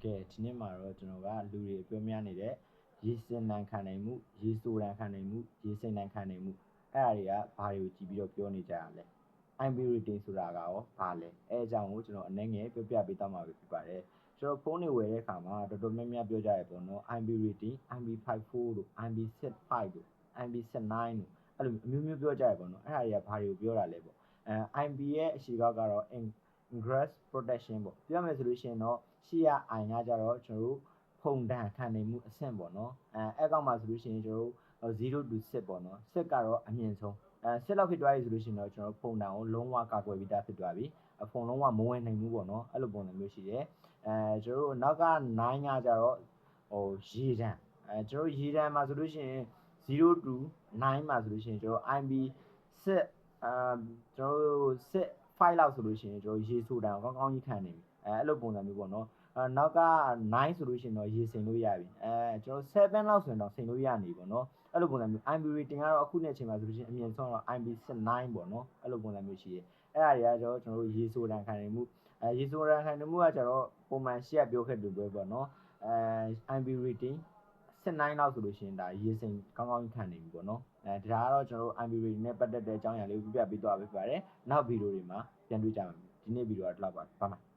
ကဲဒီနေ့မှာတော့ကျွန်တော်ကလူတွေပြောများနေတဲ့ရေစင်နံခံနိုင်မှုရေဆိုတံခံနိုင်မှုရေစိမ့်နံခံနိုင်မှုအဲ့ဒါတွေကဘာတွေကိုကြည့်ပြီးတော့ပြောနေကြရလဲ IB rating ဆိုတာကရောဘာလဲအဲ့အကြောင်းကိုကျွန်တော်အနည်းငယ်ပြောပြပေးသွားမှာဖြစ်ပါတယ်ကျွန်တော်ဖုန်းတွေဝယ်တဲ့အခါမှာတော်တော်များများပြောကြရပေါ့နော် IB rating IB54 တို့ IB75 တို့ IB79 တို့အဲ့လိုအမျိုးမျိုးပြောကြရပေါ့နော်အဲ့ဒါတွေကဘာတွေကိုပြောတာလဲပေါ့IB ရဲ့အရှိကောက်ကတော့ ingress protection ပေါ့ပြောမယ်ဆိုလို့ရှိရင်တော့ရှေ့က I ကကြတော့ကျွန်တော်တို့ဖုန်တန်ခံနိုင်မှုအဆင့်ပေါ့နော်အဲ့ကောက်မှာဆိုလို့ရှိရင်ကျွန်တော်တို့0 to 6ပေါ့နော်6ကတော့အမြင့်ဆုံး6လောက်ဖြစ်သွားပြီဆိုလို့ရှိရင်တော့ကျွန်တော်ဖုန်တန်ကိုလုံးဝကာကွယ်ပြီးသားဖြစ်သွားပြီဖုန်လုံးဝမဝင်နိုင်ဘူးပေါ့နော်အဲ့လိုပုံစံမျိုးရှိတယ်ကျွန်တော်တို့နောက်က9ကကြတော့ရေတန်ကျွန်တော်ရေတန်မှာဆိုလို့ရှိရင်0 to 9မှာဆိုလို့ရှိရင်ကျွန်တော် IB 6ကျွန်တော်တို့5လောက်ဆိုလို့ရှိရင်ကျွန်တော်ရေဆိုတန်ကောင်းကောင်းကြီးခံနေပြီအဲ့လိုပုံစံမျိုးပေါ့နော်နောက်က9ဆိုလို့ရှိရင်တော့ရေစိမ်လို့ရပြီကျွန်တော်7လောက်ဆိုရင်တော့စိမ်လို့ရနေပေါ့နော်အဲ့လိုပုံစံမျိုး IB rating ကတော့အခုနဲ့အချိန်မှာဆိုလို့ရှိရင်အမြင့်ဆုံးတော့ IB9 ပေါ့နော်အဲ့လိုပုံစံမျိုးရှိတယ်အဲ့ဒါတွေကကျွန်တော်တို့ရေဆိုတန်ခံနိုင်မှုရေဆိုတန်ခံနိုင်မှုကကျတော့ပုံမှန်ရှေ့ကပြောခဲ့တူပဲပေါ့နော်IB rating 9လောက်ဆိုလို့ရှိရင်ဒါရေစိမ်ကောင်းကောင်းခံနေပြီပေါ့နော်ဒါကတော့ကျွန်တော်တို့ IB rating နဲ့ပတ်သက်တဲ့အကြောင်းအရာလေးကိုပြပြပေးသွားပေးပါတယ်နောက်ဗီဒီယိုတွေမှာပြန်တွေ့ကြပါမယ်ဒီနေ့ဗီဒီယိုကဒီလောက်ပါဘိုင်